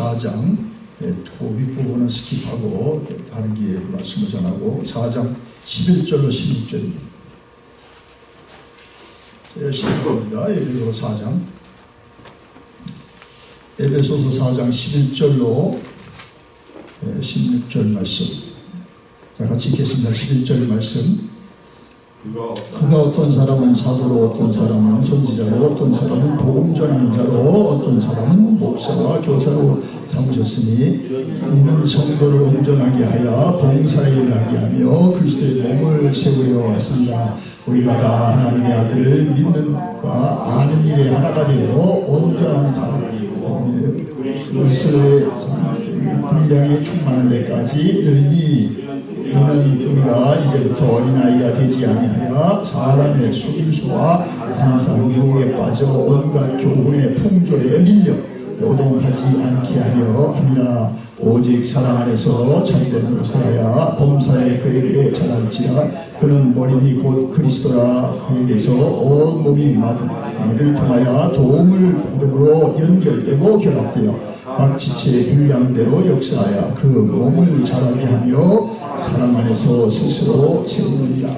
4장 그 윗부분은 스킵하고 다른 기회에 말씀을 전하고 4장 11절로 16절입니다. 제가 겁니다. 에베소서 4장 에베소서 4장 11절로 16절 말씀. 자, 같이 읽겠습니다. 11절 말씀. 그가 어떤 사람은 사도로, 어떤 사람은 선지자로, 어떤 사람은 복음 전하는 자로, 어떤 사람은 목사와 교사로 삼으셨으니 이는 성도를 온전하게 하여 봉사의 일을 하게 하며 그리스도의 몸을 세우려 왔습니다. 우리가 다 하나님의 아들을 믿는 것과 아는 일에 하나가 되어 온전한 사람이 그리스도의 분량에 충만한 데까지 이르니 이는 우리가 이제부터 어린아이가 되지 아니하여 사람의 속임수와 항상 유혹에 빠져 온갖 교훈의 풍조에 밀려 요동하지 않게 하려 함이라. 오직 사랑 안에서 참되는 살아야 범사에 그에게 잘할지라. 그는 머리니 곧 그리스도라. 그에게서 온 몸이 마음을 통하여 도움을 받음으로 연결되고 결합되어 각 지체의 분량대로 역사하여 그 몸을 자라게 하며 사랑 안에서 스스로 세우느니라.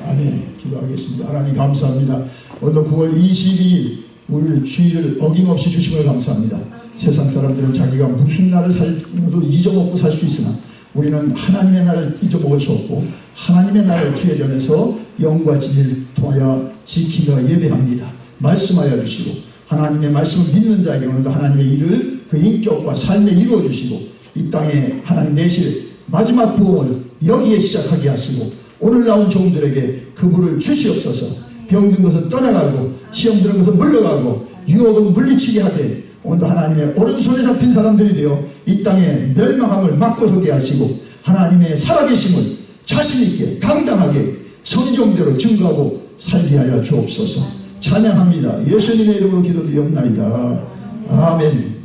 아멘. 기도하겠습니다. 하나님 감사합니다. 오늘 9월 22일 우리 주일을 어김없이 주심을 감사합니다. 세상 사람들은 자기가 무슨 날을 살도 잊어먹고 살 수 있으나 우리는 하나님의 날을 잊어먹을 수 없고 하나님의 날을 주의 전에서 영과 진리를 통하여 지키며 예배합니다. 말씀하여 주시고 하나님의 말씀을 믿는 자에게 오늘도 하나님의 일을 그 인격과 삶에 이루어 주시고 이 땅에 하나님 내실 마지막 부흥을 여기에 시작하게 하시고 오늘 나온 종들에게 그 불을 주시옵소서. 병든 것은 떠나가고 시험 드는 것은 물러가고 유혹은 물리치게 하되 오늘도 하나님의 오른손에 잡힌 사람들이 되어 이 땅에 멸망함을 막고서게 하시고 하나님의 살아계심을 자신있게 당당하게 성경대로 증거하고 살게 하여 주옵소서. 찬양합니다. 예수님의 이름으로 기도드리옵나이다. 아멘.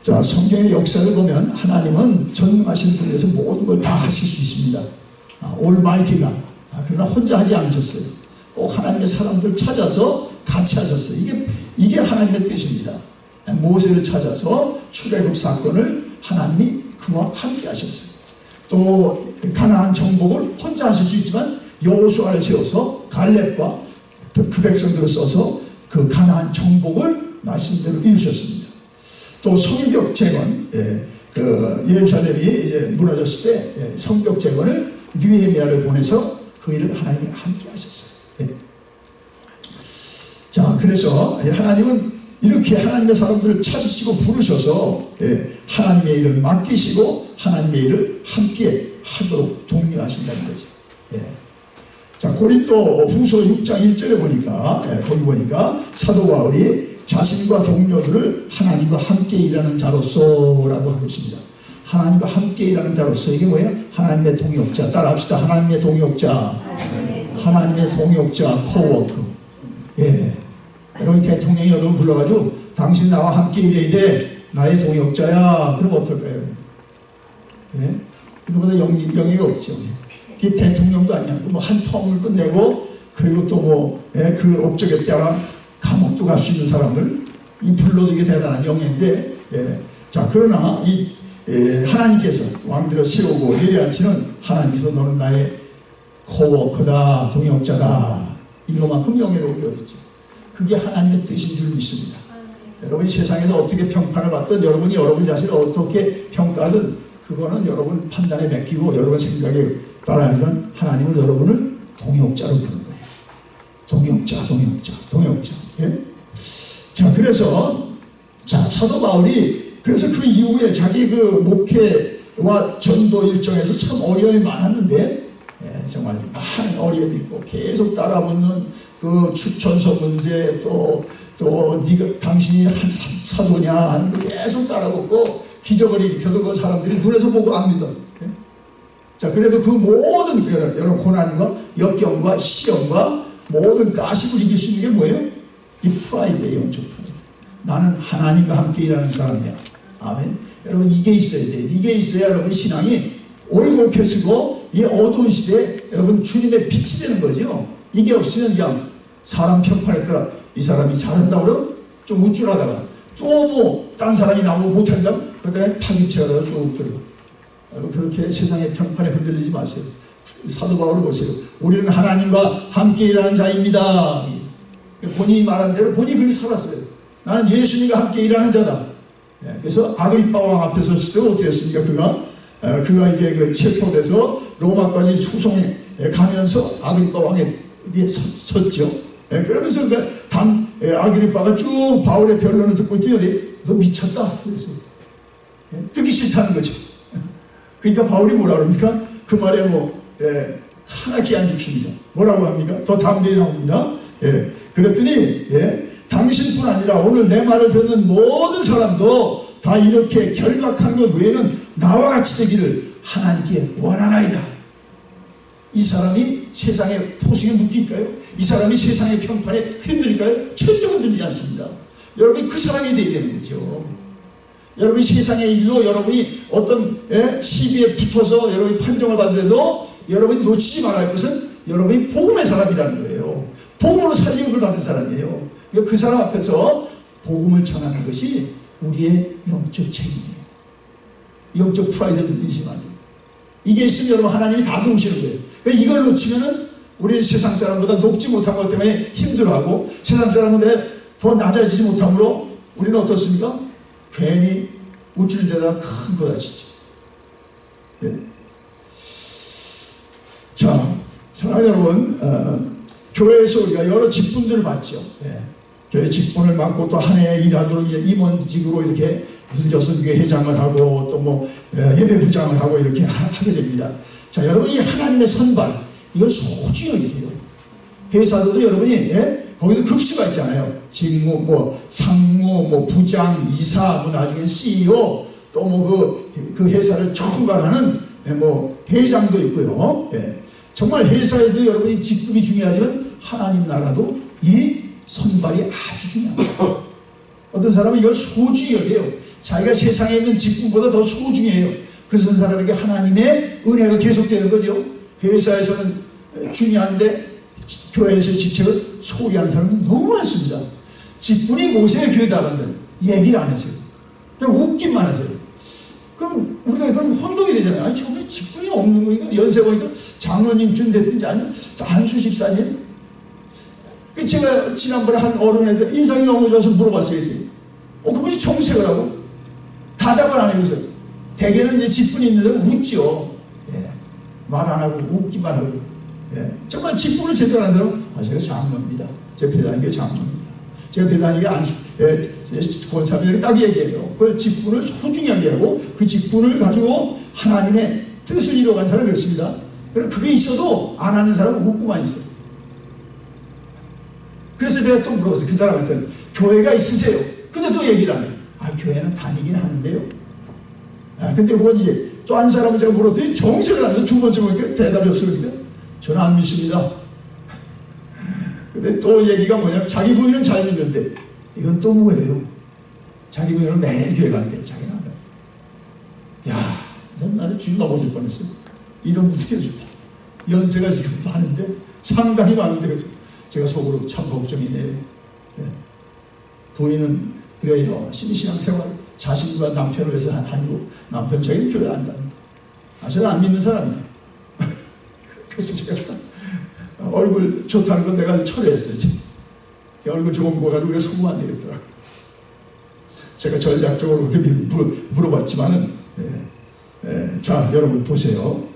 자, 성경의 역사를 보면 하나님은 전능하신 분에서 모든 걸 다 하실 수 있습니다. 올마이티가. 그러나 혼자 하지 않으셨어요. 꼭 하나님의 사람들 찾아서 같이 하셨어요. 이게 하나님의 뜻입니다. 모세를 찾아서 출애굽 사건을 하나님이 그와 함께 하셨어요. 또 가나안 정복을 혼자 하실 수 있지만 여호수아를 세워서 갈렙과 그 백성들을 써서 그 가나안 정복을 말씀대로 이루셨습니다. 또 성벽 재건, 그 예루살렘이 이제 무너졌을 때 성벽 재건을 느헤미야를 보내서 그 일을 하나님이 함께 하셨어요. 자, 그래서 하나님은 이렇게 하나님의 사람들을 찾으시고 부르셔서 하나님의 일을 맡기시고 하나님의 일을 함께 하도록 독려하신다는 거죠. 자, 고린도 후서 6장 1절에 보니까 거기 보니까 사도 바울이 자신과 동료들을 하나님과 함께 일하는 자로서라고 하고 있습니다. 하나님과 함께 일하는 자로서 이게 뭐예요? 하나님의 동역자. 따라합시다. 하나님의 동역자. 하나님의 동역자, 코워크. 여러분 대통령이 여러분 불러가지고 당신 나와 함께 일해야 돼. 나의 동역자야. 그럼 어떨까요? 이거보다 영예가 없죠. 이게 대통령도 아니야. 뭐 한 텀을 끝내고 그리고 또 그 업적에 따라 감옥도 갈 수 있는 사람을 이 불러도 이게 대단한 영예인데 자, 그러나 이 하나님께서 왕들을 세우고 내려앉히는 하나님께서 너는 나의 코워커다, 동역자다. 이거만큼 영예로운 게 어디죠? 그게 하나님의 뜻인 줄 믿습니다. 여러분이 세상에서 어떻게 평판을 받든 여러분이 여러분 자신을 어떻게 평가하든 그거는 여러분 판단에 맡기고 여러분 생각에 따라야지만 하나님은 여러분을 동역자로 부르는 거예요. 동역자. 자, 그래서 사도 바울이 그래서 그 이후에 자기 그 목회와 전도 일정에서 참 어려움이 많았는데 정말 많은 어려움이 있고 계속 따라붙는 그 추천서 문제 또 네가 당신이 사도냐 하는 거 계속 따라붙고 기적을 일으켜도 그 사람들이 눈에서 보고 안 믿어. 자, 그래도 그 모든 여러 고난과 역경과 시험과 모든 가십을 이길 수 있는 게 뭐예요? 이 프라이드예요. 영적 프라이드. 나는 하나님과 함께 일하는 사람이야. 아멘. 여러분 이게 있어야 돼요. 이게 있어야 여러분 신앙이 올곧게 쓰고 이 어두운 시대에 여러분 주님의 빛이 되는 거죠. 이게 없으면 그냥 사람 평판에 따라 이 사람이 잘한다고 그러면 좀 우쭐하다가 또 뭐 딴 사람이 나오고 못한다 그다음에 파김치가 쏙 들어. 그렇게 세상의 평판에 흔들리지 마세요. 사도 바울을 보세요. 우리는 하나님과 함께 일하는 자입니다. 본인이 말한 대로 본인이 그렇게 살았어요. 나는 예수님과 함께 일하는 자다. 그래서 아그리파 왕 앞에 섰을 때 어떻게 했습니까? 그가 이제 그 체포돼서 로마까지 후송해 가면서 아그리파 왕에 섰죠. 그러면서 아그리파가 쭉 바울의 변론을 듣고 있더니 너 미쳤다 그랬어요. 듣기 싫다는 거죠. 그러니까 바울이 뭐라 그럽니까? 그 말에 하나 기안 죽습니다. 뭐라고 합니까? 더 다음 대에 나옵니다. 그랬더니 당신뿐 아니라 오늘 내 말을 듣는 모든 사람도 다 이렇게 결박한 것 외에는 나와 같이 되기를 하나님께 원하나이다. 이 사람이 세상의 포승에 묶일까요? 이 사람이 세상의 평판에 흔들릴까요? 절대 흔들리지 않습니다. 여러분이 그 사람이 되어야 되는 거죠. 여러분이 세상의 일로 여러분이 어떤 시비에 붙어서 여러분이 판정을 받는데도 여러분이 놓치지 말아야 할 것은 여러분이 복음의 사람이라는 거예요. 복음으로 살림을 받은 사람이에요. 그 사람 앞에서 복음을 전하는 것이 우리의 영적 책임이에요. 영적 프라이드를 잊으면 안 돼요. 이게 있으면 여러분 하나님이 다 도우시는 거예요. 이걸 놓치면은 우리는 세상 사람보다 높지 못한 것 때문에 힘들어하고 세상 사람보다 더 낮아지지 못함으로 우리는 어떻습니까? 괜히 우쭐대다가 큰 거 다치죠. 자, 사랑하는 여러분, 교회에서 우리가 여러 직분들을 받죠. 교회 직분을 맡고 또 한 해 일하도록 임원직으로 이렇게 무슨 여선교회 회장을 하고 또 뭐 예배부장을 하고 이렇게 하게 됩니다. 자, 여러분이 하나님의 선발 이걸 소중히 여기세요. 회사도 여러분이 거기도 급수가 있잖아요. 직무, 뭐 상무, 뭐 부장, 이사, 뭐 나중에 CEO, 또 뭐 그 회사를 총괄하는 뭐 회장도 있고요. 정말 회사에서 여러분이 직급이 중요하지만 하나님 나라도 이 선발이 아주 중요합니다. 어떤 사람은 이걸 소중히 여겨요. 자기가 세상에 있는 직분보다 더 소중해요. 그래서 그 사람에게 하나님의 은혜가 계속되는 거죠. 회사에서는 중요한데 교회에서의 직책을 소홀히 하는 사람은 너무 많습니다. 직분이 모세의 교회 나간다 얘기를 안 하세요. 그냥 웃기만 하세요. 그럼 우리가 그럼 혼동이 되잖아요. 아니 저분이 직분이 없는 거니까 연세 보니까 장로님쯤 됐든지 아니면 안수 집사님. 제가 지난번에 한 어른한테 인상이 너무 좋아서 물어봤어요. 그분이 정색을 하고 대답을 안 해요. 그래서 대개는 이제 직분이 있는 데는 웃죠. 말 안 하고 웃기만 하고. 정말 직분을 제대로 하는 사람은 제가 장로입니다. 제 배단이게 장로입니다. 제가 배단이게 권사님에게 딱 얘기해요. 그걸 직분을 소중히 얘기하고 그 직분을 가지고 하나님의 뜻을 이루어간 사람이 그렇습니다. 그래서 그게 있어도 안 하는 사람은 웃고만 있어요. 그래서 제가 또 물어봤어요. 그 사람한테 교회가 있으세요? 근데 또 얘기를 안 해요. 교회는 다니긴 하는데요. 근데 그건 이제 또 한 사람은 제가 물었더니 정색을 하면서 두 번째 보니까 대답이 없으니까 저는 안 믿습니다. 근데 또 얘기가 뭐냐면 자기 부인은 잘 믿는데 이건 또 뭐예요? 자기 부인은 매일 교회 간대. 자기는 안 가. 야, 나는 뒤로 넘어질 뻔했어. 이런 분들이 해준다. 연세가 지금 많은데 상당히 많은데 그래서 제가 속으로 참 걱정이네요. 부인은 그래요. 신앙생활 자신과 남편을 위해서 하고 남편 자기는 교회 안 다닌다. 저는 안 믿는 사람이에요. 그래서 제가 얼굴 좋다는 건 내가 철회했어요. 얼굴 좋은 거 가지고 우리가 속으면 안 되겠더라. 제가 전략적으로 그렇게 물어봤지만은 자 여러분 보세요.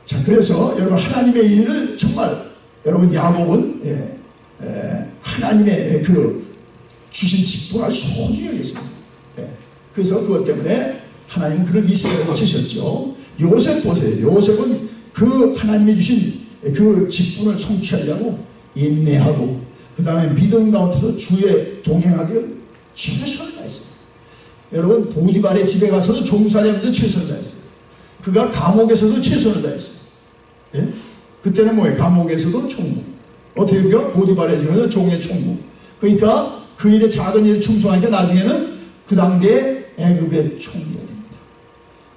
자 그래서 여러분 하나님의 일을 정말 여러분 야곱은 하나님의 그 주신 직분을 소중히 여겼습니다. 그래서 그것 때문에 하나님은 그를 이스라엘에 쓰셨죠. 요셉 보세요. 요셉은 그 하나님이 주신 그 직분을 성취하려고 인내하고 그 다음에 믿음 가운데서 주의 동행하기를 최선을 다했어요. 여러분 보디발의 집에 가서도 종살이하면서 최선을 다했어요. 그가 감옥에서도 최선을 다했어요. 그때는 뭐예요? 감옥에서도 총무. 어떻게 보면 보디발의 집에서 종의 총무. 그러니까 그 일에 작은 일에 충성하니까 나중에는 그 당대에 애굽의 총리가 됩니다.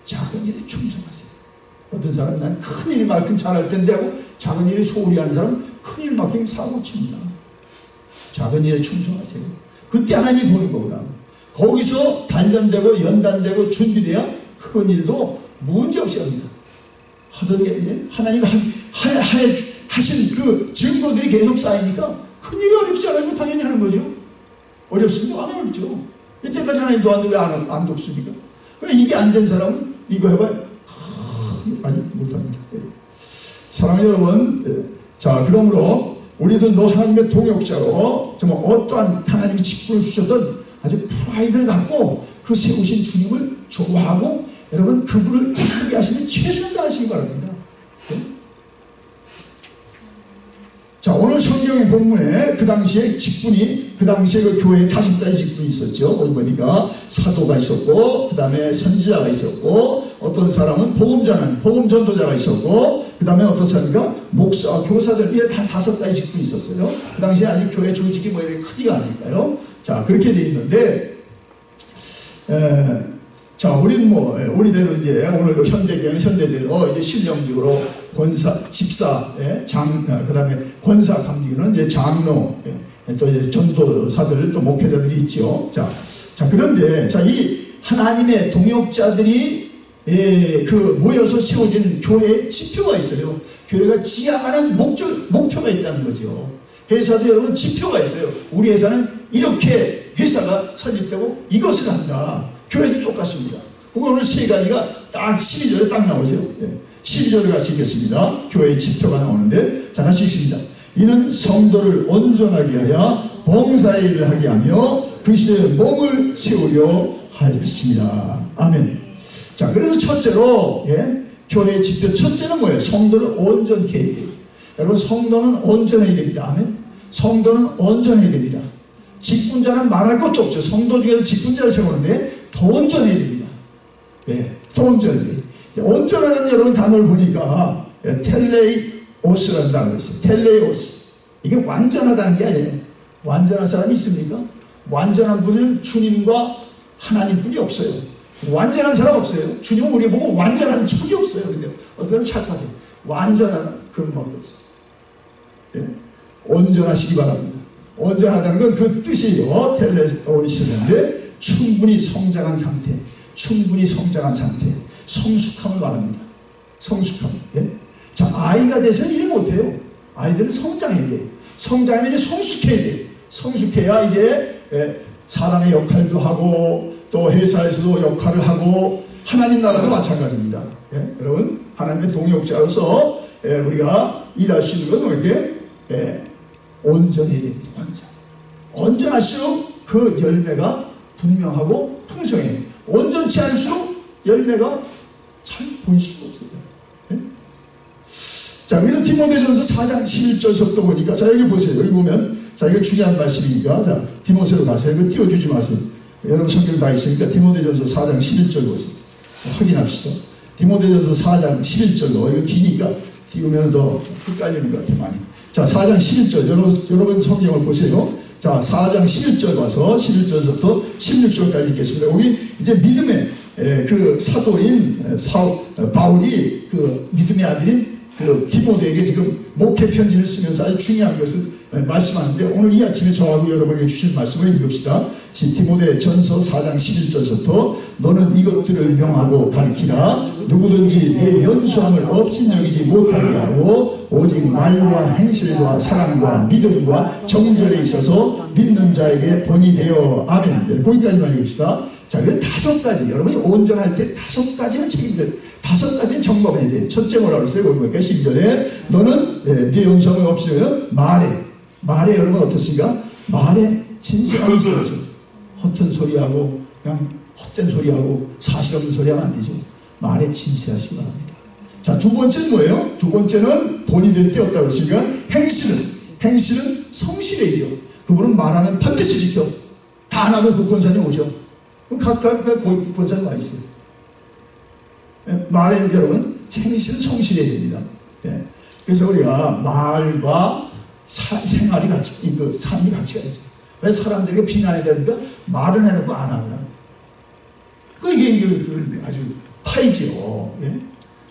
작은 일에 충성하세요. 어떤 사람은 난 큰 일만큼 잘할 텐데 하고 작은 일에 소홀히 하는 사람은 큰 일만큼 사고 칩니다. 작은 일에 충성하세요. 그때 하나님 보는 거구나. 거기서 단련되고 연단되고 준비돼야 큰 일도 문제없이 합니다. 하던 게 하나님 하신 그 증거들이 계속 쌓이니까 큰 일이 어렵지 않아요. 당연히 하는 거죠. 어렵습니까? 안 어렵죠. 이때까지 하나님 도왔는데 왜 안 돕습니까? 그래, 이게 안 된 사람은 이거 해봐요. 아니 못합니다. 사랑하는 여러분, 자 그러므로 우리도 너 하나님의 동역자로 정말 어떠한 하나님이 직분을 주셨던 아주 프라이드를 갖고 그 세우신 주님을 좋아하고 여러분 그분을 기쁘게 하시는 최선을 다하시기 바랍니다. 자, 오늘 성경의 본문에 그 당시에 직분이, 그 당시에 그 교회에 5가지 직분이 있었죠. 거기 보니까 사도가 있었고, 그 다음에 선지자가 있었고, 어떤 사람은 복음 전도자가 있었고, 그 다음에 어떤 사람인가 목사, 교사들, 이게 다 5가지 직분이 있었어요. 그 당시에 아직 교회 조직이 뭐 이렇게 크지가 않으니까요. 자, 그렇게 돼 있는데, 자, 우리는 뭐, 우리대로 이제 오늘 그 현대대로 이제 실령직으로 권사, 집사, 그 다음에 권사 감리는 이제 장로, 또 이제 전도사들, 또 목회자들이 있죠. 자, 그런데, 자, 이 하나님의 동역자들이, 그 모여서 세워진 교회의 지표가 있어요. 교회가 지향하는 목표가 있다는 거죠. 회사도 여러분 지표가 있어요. 우리 회사는 이렇게 회사가 설립되고 이것을 한다. 교회도 똑같습니다. 오늘 3가지가 딱 12절에 딱 나오죠. 12절을 같이 읽겠습니다. 교회의 지표가 나오는데, 자, 같이 읽습니다. 이는 성도를 온전하게 하여 봉사의 일을 하게 하며 그리스도의 몸을 세우려 하십니다. 아멘. 자, 그래서 첫째로, 교회의 지표 첫째는 뭐예요? 성도를 온전케 해야 돼요. 여러분, 성도는 온전해야 됩니다. 아멘. 성도는 온전해야 됩니다. 직분자는 말할 것도 없죠. 성도 중에서 직분자를 세우는데 더 온전해야 됩니다. 더 온전해야 돼요. 온전하는 여러분 단어를 보니까 텔레오스라는 단어가 있어요. 텔레오스. 이게 완전하다는 게 아니에요. 완전한 사람이 있습니까? 완전한 분은 주님과 하나님뿐이 없어요. 완전한 사람 없어요. 주님은 우리 보고 완전한 적이 없어요. 근데 어떤 사람은 착하게 완전한 그런 법이 없어요. 온전하시기 바랍니다. 온전하다는 건 그 뜻이에요. 텔레오스인데 충분히 성장한 상태, 성숙함을 말합니다. 성숙함. 자, 아이가 돼서는 일 못해요. 아이들은 성장해야 돼요. 성장하면 이제 성숙해야 돼요. 성숙해야 이제 사람의 역할도 하고 또 회사에서도 역할을 하고 하나님 나라도 마찬가지입니다. 여러분, 하나님의 동역자로서 우리가 일할 수 있는 건 이렇게 온전해야 됩니다. 온전할수록 그 열매가 분명하고 풍성해요. 온전치 않을수록 열매가 잘 보일 수가 없어요. 자, 그래서 디모데전서 4장 11절부터 보니까, 자, 여기 보세요. 여기 보면, 자, 이거 중요한 말씀이니까, 자, 디모데로 가세요. 이거 띄워주지 마세요. 여러분 성경 다 있으니까 디모데전서 4장 11절 보세요. 확인합시다. 디모데전서 4장 11절로, 이거 기니까 띄우면 더 헷갈리는 것 같아요, 많이. 자, 4장 11절. 여러분 성경을 보세요. 자, 4장 11절 와서 11절부터 16절까지 읽겠습니다. 여기 이제 믿음의 그 사도인 바울이 그 믿음의 아들인 그 디모데에게 지금 목회 편지를 쓰면서 아주 중요한 것을 말씀하는데, 오늘 이 아침에 저하고 여러분에게 주신 말씀을 읽읍시다. 디모데 전서 4장 11절부터 너는 이것들을 명하고 가르치라. 누구든지 내 연수함을 업신여기지 못하게 하고 오직 말과 행실과 사랑과 믿음과 정절에 있어서 믿는 자에게 본이 되어. 아멘. 거기까지만 읽읍시다. 자, 그 5가지, 여러분이 온전할 때 5가지는 책임져요. 5가지는 점검해야 돼요. 첫째 뭐라고 했어요? 거기 보니까 12절에 너는 네 연수함을 없이면 말에 여러분 어떻습니까? 말에 진실함이 있어야죠. 허튼 소리하고 그냥 헛된 소리하고 사실 없는 소리하면 안 되죠. 말에 진실하시기 바랍니다. 자, 두 번째는 뭐예요? 두 번째는 본이 될 때 어떻다고 했습니까? 행실은 성실해야죠. 그분은 말하면 반드시 지켜. 다 안 하면 그 권사님 오죠. 그럼 각각 그 권사님 와 있어요. 말에 여러분 행실은 성실해야 됩니다. 그래서 우리가 말과 생활이 같이, 그 삶이 같이 가야죠. 왜 사람들에게 비난해야 되니까 말은 해놓고 안 하더라. 이게 아주 파이지요.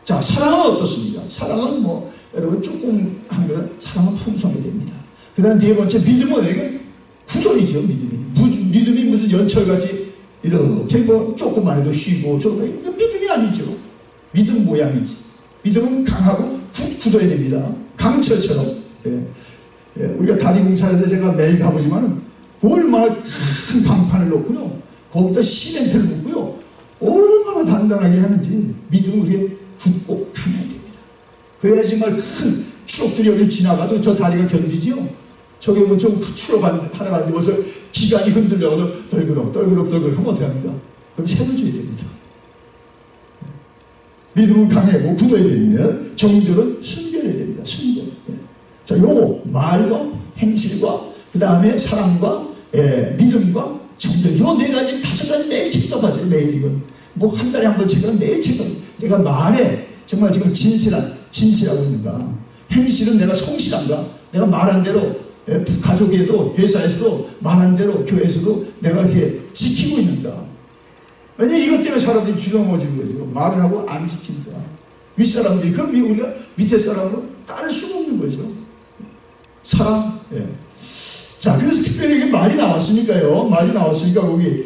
자, 사랑은 어떻습니까? 사랑은 뭐, 여러분 조금 하면 사랑은 풍성해야 됩니다. 그 다음 네 번째, 믿음은 후돌이죠, 믿음이 무슨 연철같이 이렇게 뭐 조금만 해도 쉬고 조금만 해도 믿음이 아니죠. 믿음 모양이지. 믿음은 강하고 굳어야 됩니다. 강철처럼. 우리가 다리 공사할 때 제가 매일 가보지만은 얼마나 큰 방판을 놓고요, 거기다 시멘트를 붓고요, 얼마나 단단하게 하는지. 믿음은 우리의 굳고 강해야 됩니다. 그래야 정말 큰 추억들이 여기 지나가도 저 다리가 견디지요. 저기 뭐 좀 추억 하나 가는데 벌써 기관이 흔들려가도 떨그럭 하면 어떻게 합니까? 그럼 세워줘야 됩니다. 믿음은 강하고 굳어야 되면 정절은 순결해야 됩니다. 순결. 자, 요 말과 행실과 그 다음에 사랑과 믿음과 정절, 요 네 가지, 5가지 매일 책잡아세요. 매일. 이건 뭐 한 달에 한 번 책은 매일 책잡. 내가 말에 정말 지금 진실하고 있는가? 행실은 내가 성실한가? 내가 말한 대로 가족에도 회사에서도 말한 대로 교회에서도 내가 이렇게 지키고 있는가? 왜냐, 이것 때문에 사람들이 뒤넘어지는 거죠. 말을 하고 안 지킨다. 윗사람들이, 그럼 우리가 밑에 사람으로 따를 수가 없는 거죠. 사랑. 자, 그래서 특별히 이게 말이 나왔으니까요. 말이 나왔으니까 거기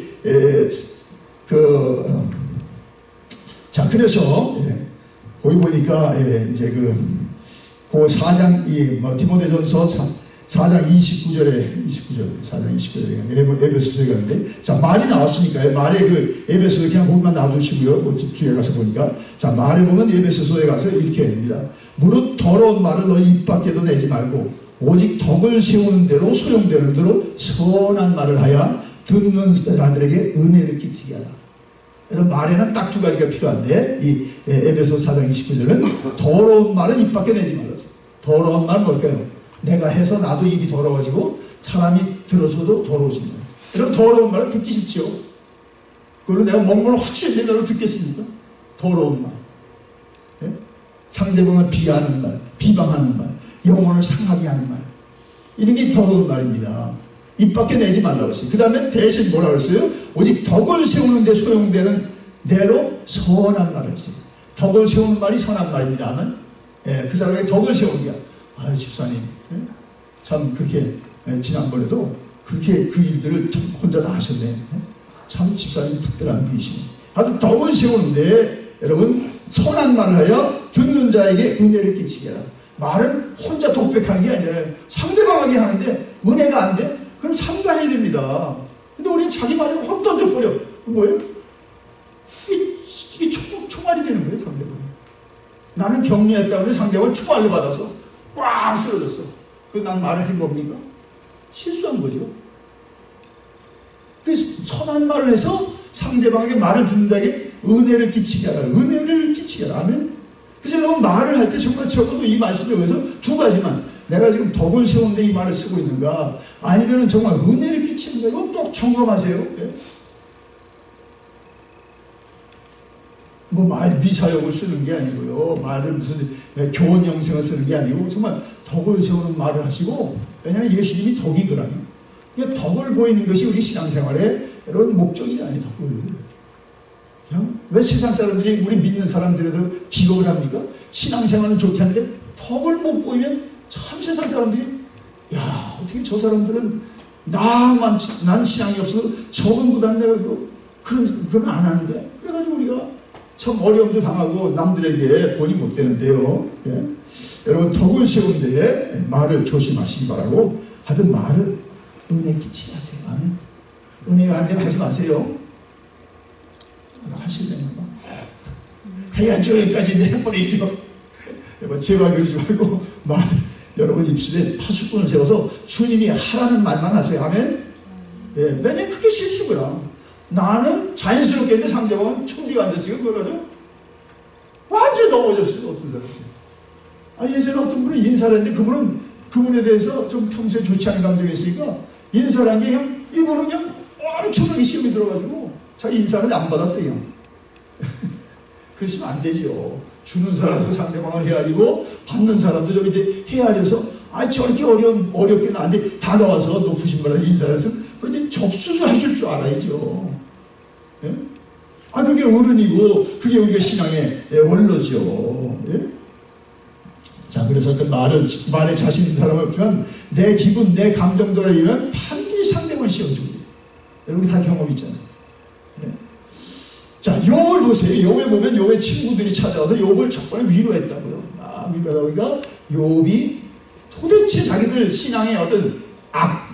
자, 그래서 거기 보니까 이제 그 4장 디모데전서 4장 29절에 4장 29절에 에베소서에 가는데, 자, 말이 나왔으니까요. 말에 그 에베소서 그냥 보기만 놔두시고요. 뭐 뒤에 가서 보니까, 자, 말에 보면 에베소서에 가서 이렇게 합니다. 무릇 더러운 말을 너희 입 밖에도 내지 말고 오직 덕을 세우는 대로 소용되는 대로 선한 말을 하여 듣는 사람들에게 은혜를 끼치게 하라. 이런 말에는 딱 2가지가 필요한데, 이 에베소 4장 29절은 더러운 말은 입 밖에 내지 말라. 더러운 말은 뭘까요? 내가 해서 나도 입이 더러워지고 사람이 들어서도 더러워집니다. 그럼 더러운 말은 듣기 싫지요. 그걸로 내가 먹물 확실히 내가 듣겠습니까? 더러운 말. 상대방을 비하하는 말, 비방하는 말, 영혼을 상하게 하는 말, 이런 게 더러운 말입니다. 입 밖에 내지 말라고 했어요. 그 다음에 대신 뭐라고 했어요? 오직 덕을 세우는 데 소용되는 대로 선한 말을 했어요. 덕을 세우는 말이 선한 말입니다 하면, 그 사람에게 덕을 세우는 게, 아유 집사님 참 그렇게 지난번에도 그렇게 그 일들을 참 혼자 다 하셨네. 참 집사님 특별한 분이시네. 아주 덕을 세우는데 여러분, 선한 말을 하여 듣는 자에게 은혜를 끼치게 하라. 말은 혼자 독백하는 게 아니라 상대방에게 하는데 은혜가 안 돼? 그럼 상가해야 됩니다. 근데 우리는 자기 말을 확 던져버려. 뭐예요? 이게 총알이 되는 거예요, 상대방이. 나는 격려했다고 해서 상대방을 총알로 받아서 꽉 쓰러졌어. 난 말을 한 겁니까? 실수한 거죠. 그래서 선한 말을 해서 상대방에게 말을 듣는 자에게 은혜를 끼치게 하라. 은혜를 끼치게 하라. 아멘. 그래서 여러분, 말을 할 때 정말 적어도 이 말씀에 의해서 2가지만, 내가 지금 덕을 세우는데 이 말을 쓰고 있는가, 아니면은 정말 은혜를 끼치는가, 이거 꼭 점검하세요. 뭐 말 미사역을 쓰는 게 아니고요, 말을 무슨 교원 영생을 쓰는 게 아니고 정말 덕을 세우는 말을 하시고, 왜냐하면 예수님이 덕이거든요. 그러니까 덕을 보이는 것이 우리 신앙생활의 여러분 목적이잖아요. 덕을. 왜 세상 사람들이 우리 믿는 사람들에도 기겁을 합니까? 신앙생활은 좋게 하는데 덕을 못 보이면 참 세상 사람들이, 야, 어떻게 저 사람들은 난 신앙이 없어서 저분보다는 내가 그건 안 하는데, 그래가지고 우리가 참 어려움도 당하고 남들에게 본이 못 되는데요. 여러분, 덕을 세우는데 말을 조심하시기 바라고, 하든 말을 은혜 끼치지 마세요. 은혜가 안 되면 하지 마세요. 하셔야 되는 거. 해야죠. 여기까지 해버리죠. 제발 그러지 말고, 여러분 입술에 파수꾼을 세워서 주님이 하라는 말만 하세요. 아멘. 왜냐면 그게 실수고요. 나는 자연스럽게 했는데 상대방은 준비가 안 됐어요. 그걸 가지고 완전히 넘어졌어요. 어떤 사람이. 예전에 어떤 분이 인사를 했는데 그분에 대해서 좀 평소에 좋지 않은 감정이 있으니까 인사를 한 게 그냥, 이분은 그냥 엄청나게 시험이 들어가지고 자기 인사를 안 받았대요. 그러시면 안 되죠. 주는 사람도 상대방을 헤아리고 받는 사람도 좀 이제 헤아려서, 저렇게 어렵게 나한테 다가와서 높으신 분한테 인사를 해서 그런데 접수도 해줄 줄 알아야죠. 그게 어른이고 그게 우리가 신앙의 원로죠. 자, 그래서 그 말에 자신 있는 사람을 보면 내 기분, 내 감정대로 이면 반드시 상대방을 씌워주고. 여러분 다 경험 있잖아요. 예. 자, 욥을 보세요. 욥에 보면 욥의 친구들이 찾아와서 욥을 첫번에 위로했다고요. 위로하다 보니까 욥이 도대체 자기들 신앙에 어떤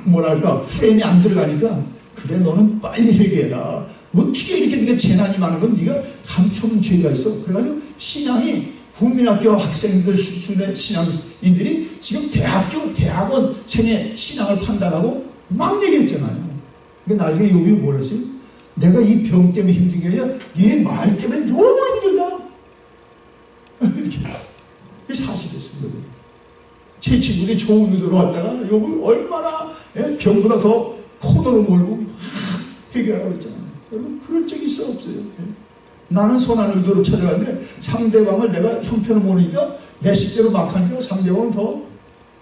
뭐랄까 프레임이 안 들어가니까, 그래 너는 빨리 회개해라. 어떻게 이렇게 네가 재난이 많은 건 네가 감춰놓은 죄가 있어. 그래가지고 신앙이 국민학교 학생들 수준의 신앙인들이 지금 대학원 생의 신앙을 판단하고 막 얘기했잖아요. 근데 나중에 욥이 뭐라 했어요? 내가 이 병 때문에 힘든 게 아니라 네 말 때문에 너무 힘들다. 이렇게. 그게 사실이었습니다. 제 친구들이 좋은 의도로 왔다가 욥을 얼마나 병보다 더 코너로 몰고 해결하고 있잖아요. 여러분 그럴 적이 있어 없어요? 나는 선한 의도로 찾아가는데 상대방을 내가 형편을 모르니까 내 식대로 막 하니까 상대방은 더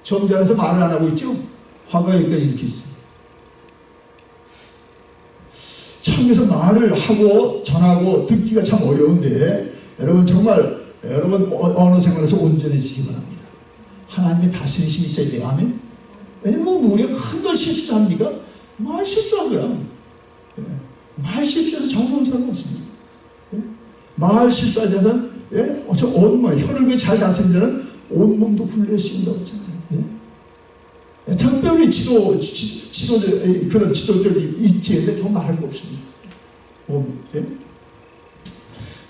점잖아서 말을 안 하고 있죠. 화가 여기까지 이렇게 있어요. 참 그래서 말을 하고 전하고 듣기가 참 어려운데, 여러분 정말 여러분 언어 생활에서 온전해지기 바랍니다. 하나님의 다스리심이 있어야 돼요. 아멘. 왜냐면 우리가 큰 걸 실수합니까? 말 실수한 거야. 말 실수해서 장사하는 사람 없습니다. 말 실수하지 않은 저 온몸, 혀를 잘 다스린 자는 온몸도 굴려 씌운다고 했잖아요. 특별히 그런 지도적인 입지인데 더 말할 거 없습니다.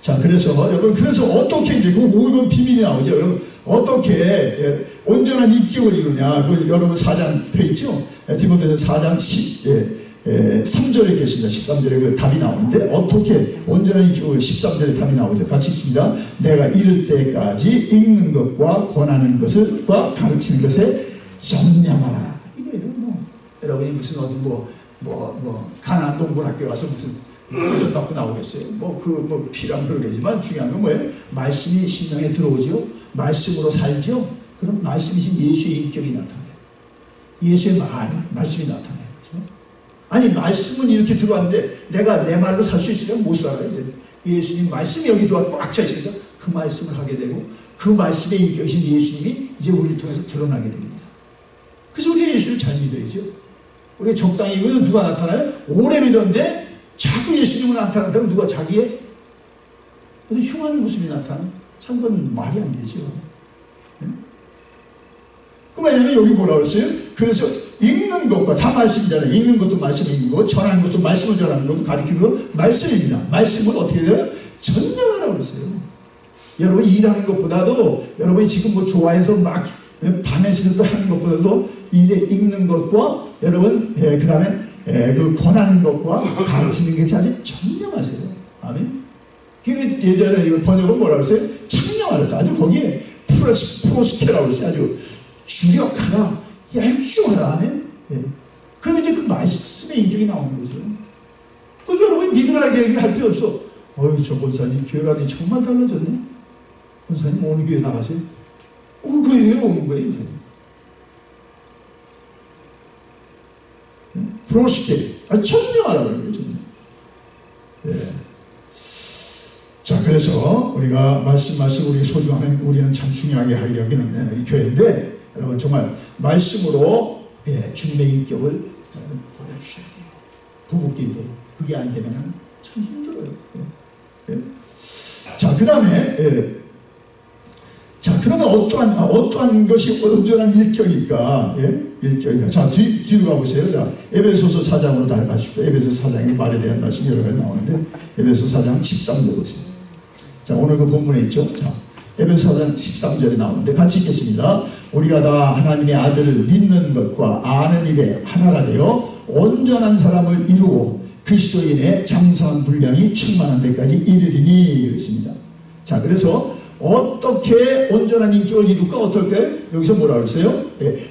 자, 그래서 여러분, 그래서 어떻게 이제 그 5번 비밀이 나오죠. 여러분, 어떻게 온전한 인격을 이루냐. 그 여러분 4장 펴 있죠. 디모데전서 4장 13절에 계십니다. 13절에 그 답이 나오는데, 어떻게 온전한 인격을 13절에 답이 나오죠. 같이 있습니다. 내가 이를 때까지 읽는 것과 권하는 것과 가르치는 것에 전념하라. 이거 여러분이 무슨 어디 가나안 동굴학교 가서 무슨 훈련 받고 나오겠어요? 필요한 그러겠지만 중요한 건 뭐예요? 말씀이 심령에 들어오죠. 말씀으로 살죠. 그럼 말씀이신 예수의 인격이 나타나요. 예수의 말씀이 나타나요. 그렇죠? 아니 말씀은 이렇게 들어왔는데 내가 내 말로 살 수 있으면 못 살아요. 이제 예수님 말씀이 여기 들어와 꽉 차 있으니까 그 말씀을 하게 되고, 그 말씀의 인격이신 예수님이 이제 우리를 통해서 드러나게 됩니다. 그래서 우리가 예수를 잘 믿어야죠. 우리가 적당히 믿으면 누가 나타나요? 오래 믿었는데 자꾸 예수님은 나타난다면 누가 자기의 흉한 모습이 나타나? 참 그건 말이 안 되죠. 왜냐면 여기 뭐라고 했어요? 그래서 읽는 것과 다 말씀이잖아요. 읽는 것도 말씀을 읽는 거, 전하는 것도 말씀을 전하는 것도 가르치는 것도 말씀입니다. 말씀은 어떻게 돼요? 전념하라고 그랬어요. 여러분 일하는 것보다도, 여러분이 지금 좋아해서 막 밤에서도 하는 것보다도 일에 읽는 것과 여러분 그 다음에 그 권하는 것과 가르치는 것이 아주 전념하세요. 아멘. 예전에 이거 번역은 뭐라고 했어요? 창념하라. 아주 거기에 프로스케라고 했어요. 아주 주력하라, 얄주하라. 아멘. 그러면 이제 그 말씀의 인격이 나오는 거죠. 그러니까 여러분 믿으라고 얘기할 필요 없어. 저 권사님 교회 가더니 정말 달라졌네. 권사님 어느 교회 나가세요? 그 교회에 오는 거예요. 이제. 프로스케, 천명하라고 그러는 거죠. 자, 그래서 우리가 말씀 우리 소중하면 우리는 참 중요하게 여기는 이 교회인데, 여러분 정말 말씀으로 주님의 인격을 보여주셔야 돼요. 부부끼리도. 그게 안 되면 참 힘들어요. 자, 그 다음에 그러면 어떠한 것이 온전한 일격일까? 일격이니까. 자, 뒤로 가보세요. 자, 에베소서 4장으로 다 가십시오. 에베소서 4장의 말에 대한 말씀이 여러 가지 나오는데, 에베소 4장 13절 보세요. 자, 오늘 그 본문에 있죠. 자, 에베소 4장 13절에 나오는데 같이 읽겠습니다. 우리가 다 하나님의 아들을 믿는 것과 아는 일에 하나가 되어 온전한 사람을 이루고 그리스도인의 장성한 분량이 충만한 데까지 이르리니 그랬습니다. 자, 그래서 어떻게 온전한 인격을 이룰까? 어떨까요? 여기서 뭐라고 했어요?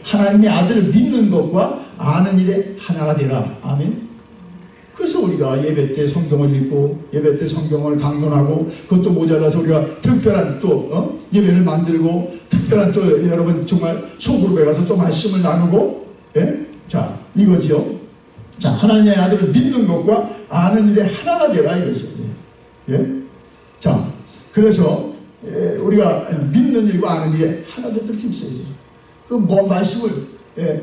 하나님의 아들을 믿는 것과 아는 일에 하나가 되라. 아멘. 그래서 우리가 예배 때 성경을 읽고 예배 때 성경을 강론하고, 그것도 모자라서 우리가 특별한 또 예배를 만들고, 특별한 또 여러분 정말 소그룹에 가서 또 말씀을 나누고, 자, 이거죠. 자, 하나님의 아들을 믿는 것과 아는 일에 하나가 되라 이거죠. 자, 그래서 우리가 믿는 일과 아는 일에 하나 되도록 힘써야 돼요. 그 말씀을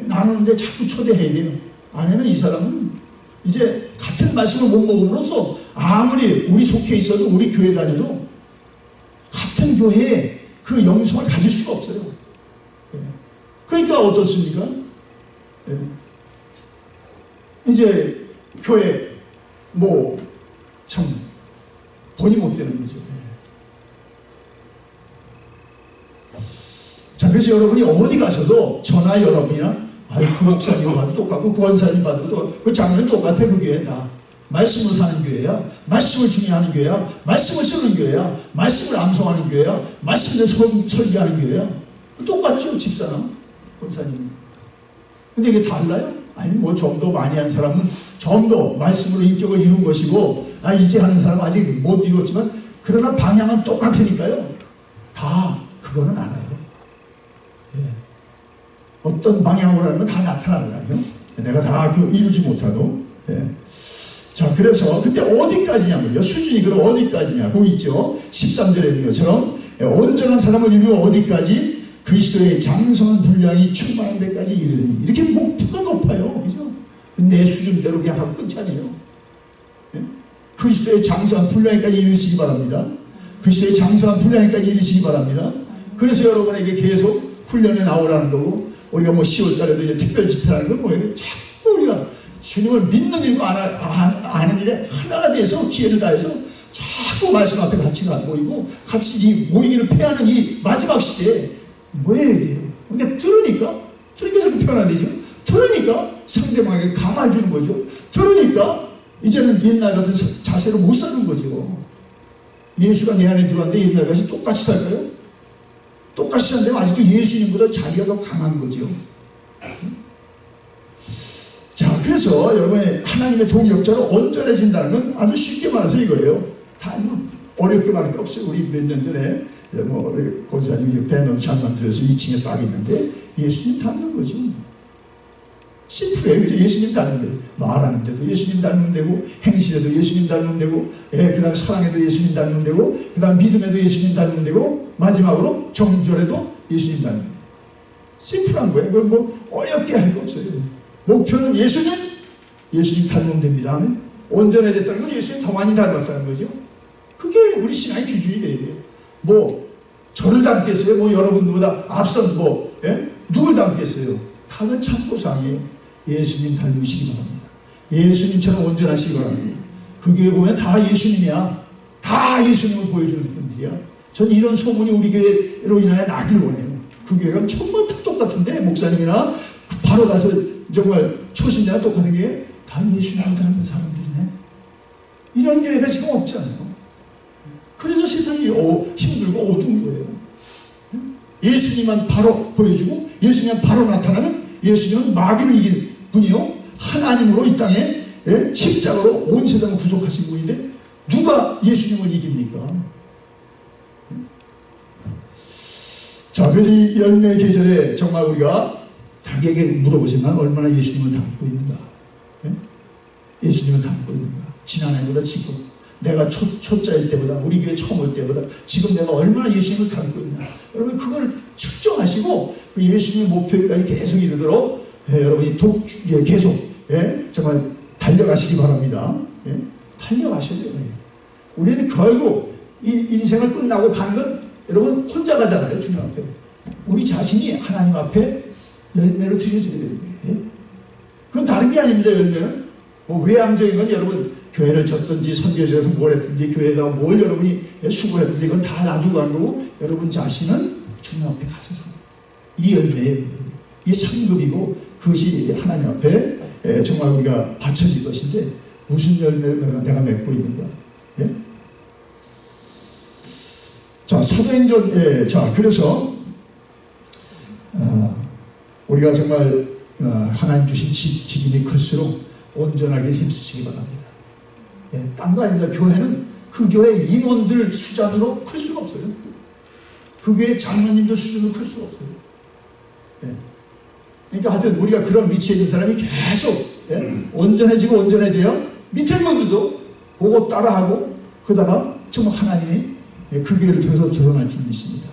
나누는데 자꾸 초대해야 돼요. 아니면 이 사람은 이제 같은 말씀을 못 먹음으로써 아무리 우리 속해 있어도 우리 교회 다녀도 같은 교회에 그 영성을 가질 수가 없어요. 그러니까 어떻습니까? 이제 교회 참 본이 못 되는 거죠. 자, 그래서 여러분이 어디 가서도 저나 여러분이나 그 목사님 봐도 똑같고 그 원사님 봐도 그 장로는 똑같아. 그 교회 다 말씀을 사는 교회야, 말씀을 중요하는 교회야, 말씀을 쓰는 교회야, 말씀을 암송하는 교회야, 말씀을 설계하는 교회야. 똑같죠, 집사람, 권사님. 근데 이게 달라요? 아니 좀 더 많이 한 사람은 좀 더 말씀으로 인격을 이룬 것이고, 이제 하는 사람은 아직 못 이뤘지만 그러나 방향은 똑같으니까요. 다 그거는 알아요. 어떤 방향으로 하는 건 다 나타나잖아요. 내가 다 이루지 못하도. 자, 그래서 근데 어디까지냐고요? 수준이 그럼 어디까지냐? 거기 있죠. 13절에 있는 것처럼 온전한 사람을 이루어 어디까지? 그리스도의 장성한 분량이 충만한 데까지 이르니. 이렇게 목표가 높아요. 그죠? 내 수준대로 그냥 하고 끝이 아니에요. 그리스도의 장성한 분량까지 이르시기 바랍니다. 그리스도의 장성한 분량까지 이르시기 바랍니다. 그래서 여러분에게 계속 훈련에 나오라는 거고, 우리가 10월 달에도 이제 특별 집회라는 건 뭐예요? 자꾸 우리가 주님을 믿는 일과 아는 일에 하나가 돼서 기회를 다해서 자꾸 말씀 앞에 같이 모이고 같이 이 모이기를 패하는 이 마지막 시대에 뭐예요 이게? 근데 들으니까 자꾸 편안해지죠. 들으니까 상대방에게 감화를 주는 거죠. 들으니까 이제는 옛날 같은 자세로 못 사는 거죠. 예수가 내 안에 들어왔는데 옛날같이 똑같이 살까요? 똑같이 사는데 아직도 예수님보다 자기가 더 강한 거죠. 자, 그래서 여러분의 하나님의 동역자로 온전해진다는 건 아주 쉽게 말해서 이거예요. 다 어렵게 말할 게 없어요. 우리 몇 년 전에 우리 권사님이 배너 잠깐 들어서 2층에 딱 있는데 예수님 닮는 거죠. 심플해요. 그죠? 예수님 닮는 데요. 말하는 데도 예수님 닮는 데고, 행실에도 예수님 닮는 데고, 그 다음에 사랑에도 예수님 닮는 데고, 그 다음 믿음에도 예수님 닮는 데고, 마지막으로 정절에도 예수님 닮는 데고. 심플한 거예요. 그걸 어렵게 할 거 없어요. 목표는 예수님 닮으면 됩니다. 온전해졌다는 건 예수님 더 많이 닮았다는 거죠. 그게 우리 신앙의 기준이 돼야 돼요. 저를 닮겠어요? 여러분보다 앞선 누굴 닮겠어요? 다는 참고상이에요. 예수님 닮으시기 바랍니다. 예수님처럼 온전하시기 바랍니다. 그 교회 보면 다 예수님이야. 다 예수님을 보여주는 분들이야. 전 이런 소문이 우리 교회로 인하여 나길 원해요. 그 교회가 정말 똑같은데 목사님이나 바로 가서 정말 초신자가 똑같은 게 다 예수님을 닮은 사람들이네. 이런 교회가 지금 없잖아요. 그래서 세상이 힘들고 어두운 거예요. 예수님만 바로 보여주고 예수님만 바로 나타나면 예수님은 마귀를 이긴 분이요, 하나님으로 이 땅에 십자가로 온 세상을 구속하신 분인데 누가 예수님을 이깁니까? 자, 그래서 이 열매 계절에 정말 우리가 자기에게 물어보시면 얼마나 예수님을 닮고 있는가? 예수님을 닮고 있는가? 지난해보다 지금, 내가 초짜일 때보다, 우리 교회 처음 올 때보다 지금 내가 얼마나 예수님을 닮고 있나? 여러분 그걸 측정하시고 그 예수님의 목표까지 계속 이르도록 여러분이 계속 정말 달려가시기 바랍니다. 달려가셔야 돼요. 우리는 결국 이 인생을 끝나고 가는 건 여러분 혼자 가잖아요. 주님 앞에. 우리 자신이 하나님 앞에 열매로 드려져야 되는 거예요. 그건 다른 게 아닙니다. 열매는 외향적인 건 여러분 교회를 졌든지 선교지에서 뭘 했든지 교회에다가 뭘 여러분이 수고했든지 이건 다 놔두고 간 거고, 여러분 자신은 주님 앞에 가서 이 열매예요. 이 상급이고 그것이 하나님 앞에 정말 우리가 바쳐질 것인데 무슨 열매를 내가 맺고 있는가? 자, 사도행전, 자, 그래서 우리가 정말 하나님 주신 직임이 클수록 온전하게 힘쓰시기 바랍니다. 딴 거 아닙니다. 교회는 그 교회 임원들 수준으로 클 수가 없어요. 그 교회 장로님들 수준으로 클 수가 없어요. 그러니까 하여튼 우리가 그런 위치에 있는 사람이 계속 온전해지고 온전해져야 밑에 분들도 보고 따라하고, 그러다가 정말 하나님이 그 교회를 통해서 드러날 줄 믿습니다.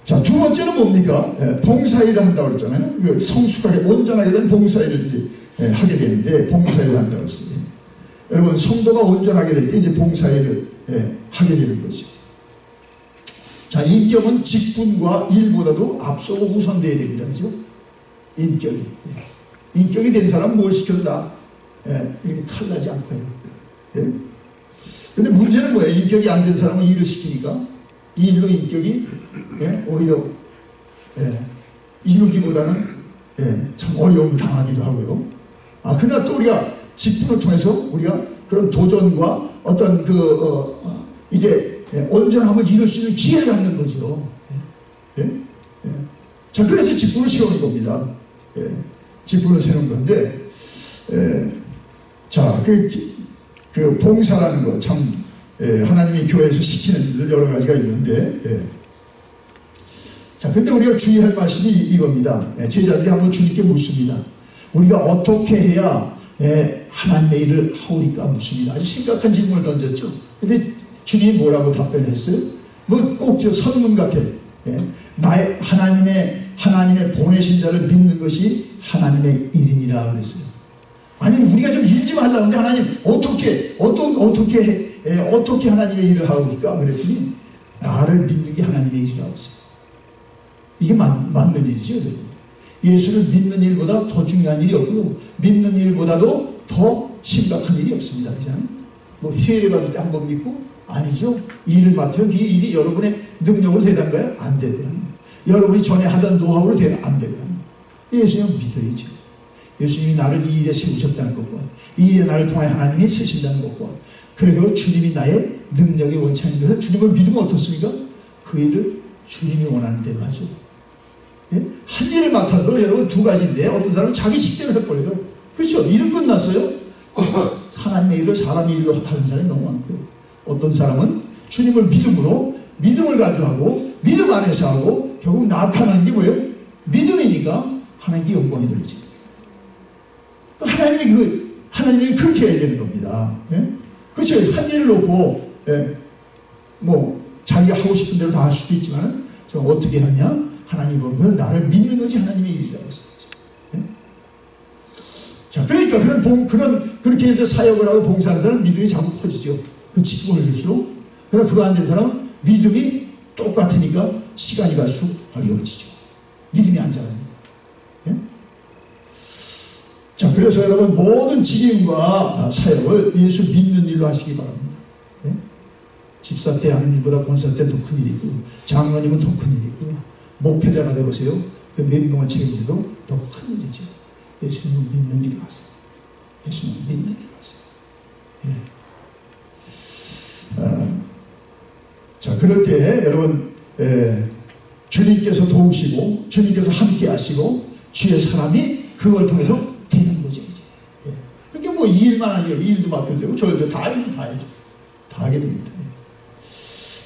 자, 두 번째는 뭡니까? 봉사일을 한다고 그랬잖아요. 성숙하게 온전하게 된 봉사일을 이제 하게 되는데 봉사일을 한다고 했어요. 여러분, 성도가 온전하게 될 때 이제 봉사일을 하게 되는 거죠. 자, 인격은 직분과 일보다도 앞서고 우선되어야 됩니다. 그죠? 인격이. 인격이 된 사람은 뭘 시켜도 다 이렇게 탈나지 않고요. 근데 문제는 뭐예요? 인격이 안 된 사람은 일을 시키니까 이 일로 인격이 오히려 이루기보다는 참 어려움을 당하기도 하고요. 그러나 또 우리가 직분을 통해서 우리가 그런 도전과 어떤 이제 온전함을 이룰 수 있는 기회를 갖는 거죠. 자, 그래서 직분을 세우는 겁니다. 직분을 세우는 건데, 자, 그 봉사라는 거 참 하나님이 교회에서 시키는 일들 여러 가지가 있는데, 자, 근데 우리가 주의할 말씀이 이겁니다. 제자들이 한번 주님께 묻습니다. 우리가 어떻게 해야 하나님의 일을 하오리까 묻습니다. 아주 심각한 질문을 던졌죠. 근데 주님이 뭐라고 답변했어요? 뭐 꼭 저 선문 같아. 나의 하나님의 보내신 자를 믿는 것이 하나님의 일이니라 그랬어요. 아니, 우리가 좀 일 좀 하려고 하는데 하나님 어떻게 하나님의 일을 하옵니까? 그랬더니 나를 믿는 게 하나님의 일이라고 했어요. 이게 맞는 일이죠. 예수를 믿는 일보다 더 중요한 일이 없고요. 믿는 일보다도 더 심각한 일이 없습니다. 그렇잖아요? 뭐 세례 받을 때 한 번 믿고? 아니죠. 일을 맡으면 그 일이 여러분의 능력으로 되던가요? 안 되고요. 여러분이 전에 하던 노하우로 되면 안 되고요. 예수님을 믿어야죠. 예수님이 나를 이 일에 세우셨다는 것과 이 일에 나를 통해 하나님이 쓰신다는 것과 그리고 주님이 나의 능력의 원천인 것을 주님을 믿으면 어떻습니까? 그 일을 주님이 원하는 대로 하죠. 한 일을 맡아서 여러분 두 가지인데 어떤 사람은 자기 식대로 해버려요. 그렇죠? 일은 끝났어요. 하나님의 일을 사람의 일로 하는 사람이 너무 많고요. 어떤 사람은 주님을 믿음을 가지고 하고 믿음 안에서 하고 결국 나타나는 게 뭐예요? 믿음이니까 하나님께 영광이 들리죠. 하나님이 그렇게 해야 되는 겁니다. 그렇죠? 한 일을 놓고 뭐 자기가 하고 싶은 대로 다 할 수도 있지만 어떻게 하느냐? 하나님 보면 나를 믿는 것이 하나님의 일이라고 했었죠. 자, 그러니까 그렇게 해서 사역을 하고 봉사하는 사람은 믿음이 자꾸 커지죠. 그 직분을 줄수록. 그러나 그거 안 된 사람은 믿음이 똑같으니까 시간이 갈수록 어려워지죠. 믿음이 안 자라니까. 자, 그래서 여러분 모든 직임과 사역을 예수 믿는 일로 하시기 바랍니다. 집사 때 하는 일보다 권사 때 더 큰 일이 있고 장로님은 더 큰 일이 있고 목회자가 되보세요. 그 몇 명을 책임지도 더 큰 일이죠. 예수님을 믿는 일로 하세요. 예수님을 믿는 일로 하세요. 자, 그럴 때 여러분 주님께서 도우시고 주님께서 함께 하시고 주의 사람이 그걸 통해서 되는 거죠. 이제. 그게 뭐 이 일만 아니에요. 이 일도 맡겨도 되고 저 일도 다 해야죠. 다 하게 됩니다.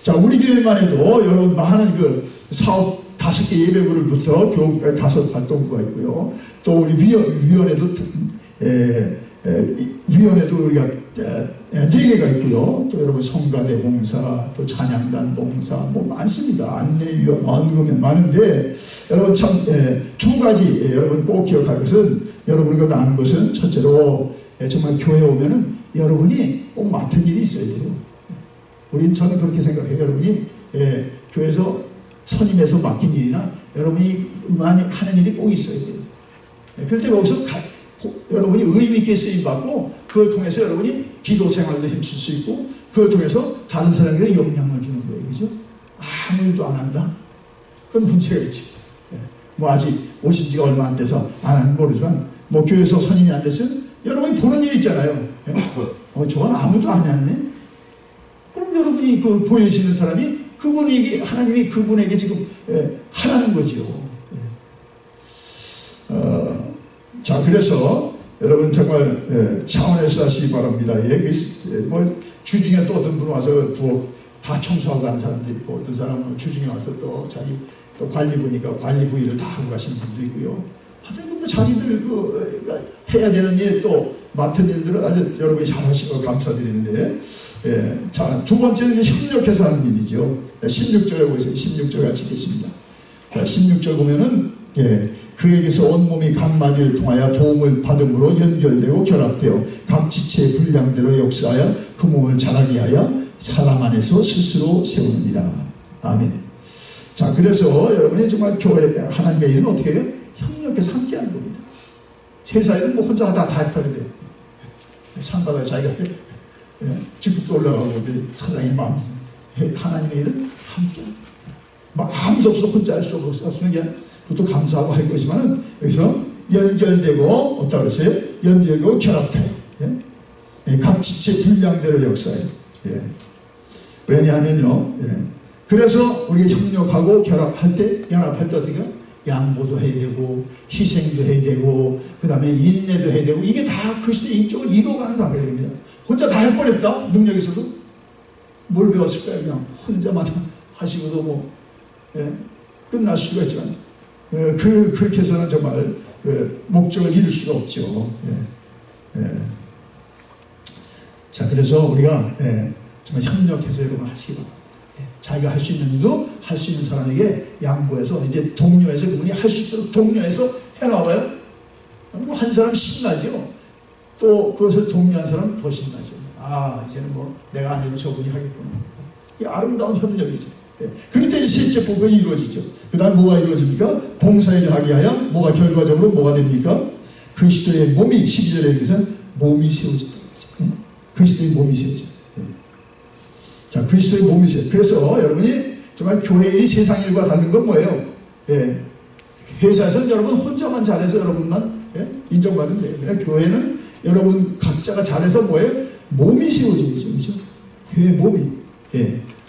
자, 우리 교회만 해도 여러분 많은 그 사업 5개 예배부를부터 교육까지 5 활동부가 있고요. 또 우리 위원회도 우리가 4개가 있고요. 또 여러분 성가대 봉사, 또 찬양단 봉사 뭐 많습니다. 안내위원, 원금연 많은데 여러분 참 2가지 여러분 꼭 기억할 것은 여러분과 나눈 것은 첫째로 정말 교회에 오면은 여러분이 꼭 맡은 일이 있어야 돼요. 저는 그렇게 생각해요. 여러분이 교회에서 선임해서 맡긴 일이나 여러분이 하는 일이 꼭 있어야 돼요. 그럴 때 거기서 여러분이 의미있게 쓰임받고 그걸 통해서 여러분이 기도 생활도 힘쓸 수 있고 그걸 통해서 다른 사람에게 영향을 주는 거예요. 그죠? 아무 일도 안 한다? 그건 문제가 있지. 뭐 아직 오신 지가 얼마 안 돼서 안 하는 모르지만 뭐 교회에서 선임이 안 됐으면 여러분이 보는 일 있잖아요. 저건 아무도 안 하네? 그럼 여러분이 그 보여주시는 사람이 하나님이 그분에게 지금 하라는 거죠. 자, 그래서 여러분 정말 차원에서 하시기 바랍니다. 뭐 주중에 또 어떤 분 와서 부엌 다 청소하고 가는 사람도 있고 어떤 사람은 주중에 와서 또 자기 또 관리부니까 관리부 일을 다 하고 가시는 분도 있고요. 하여튼 뭐 자기들 해야 되는 일 또 맡은 일들을 아주 여러분이 잘 하신 거 감사드리는데 자, 두 번째는 이제 협력해서 하는 일이죠. 16절에 보세요. 16절 같이 읽겠습니다. 자, 16절 보면은 그에게서 온몸이 각 마디를 통하여 도움을 받음으로 연결되고 결합되어 각 지체의 분량대로 역사하여 그 몸을 자라게 하여 사람 안에서 스스로 세우느니라. 아멘. 자, 그래서 여러분이 정말 교회 하나님의 일은 어떻게 해요? 협력해서 함께하는 겁니다. 세상에는 뭐 혼자 다 해야 돼요. 상 받아야 자기가 직급도 올라가고 사장의 마음. 하나님의 일은 함께합니다. 뭐 아무도 없어 혼자 할 수 없으면 그냥 그것도 감사하고 할 것이지만 여기서 연결되고 어떻다 그랬어요? 연결되고 결합해요. 각 지체 분량대로 역사해요. 왜냐하면요. 그래서 우리가 협력하고 결합할 때, 연합할 때 어떻게 양보도 해야 되고 희생도 해야 되고 그 다음에 인내도 해야 되고 이게 다 그리스도의 인격을 이루어가는 단계입니다. 혼자 다 할 뻔했다. 능력이 있어도 뭘 배웠을까요? 그냥 혼자만 하시고도 뭐 끝날 수가 있지만 그렇게 해서는 정말 목적을 이룰 수가 없죠. 자, 그래서 우리가 정말 협력해서 여러분 하시기 바랍니다. 자기가 할 수 있는 일도 할 수 있는 사람에게 양보해서 이제 독려해서 그분이 할 수 있도록 독려해서 해놔봐요. 한 사람 신나죠. 또 그것을 독려한 사람은 더 신나죠. 아, 이제는 뭐 내가 안 해도 저분이 하겠구나. 이게 아름다운 협력이죠. 그럴 때 실제 부분이 이루어지죠. 그 다음 뭐가 이루어집니까? 봉사일을 하게 하여 뭐가 결과적으로 뭐가 됩니까? 그리스도의 몸이 12절에 의해서 몸이 세워진다. 그리스도의 몸이 세워진다. 자, 그리스도의 몸이 세워진다. 그래서 여러분이 정말 교회 일이 세상 일과 다른 건 뭐예요? 회사에서는 여러분 혼자만 잘해서 여러분만 인정받으면 돼요. 그러나 교회는 여러분 각자가 잘해서 뭐예요? 몸이 세워지는 거죠. 그렇죠? 교회 몸이.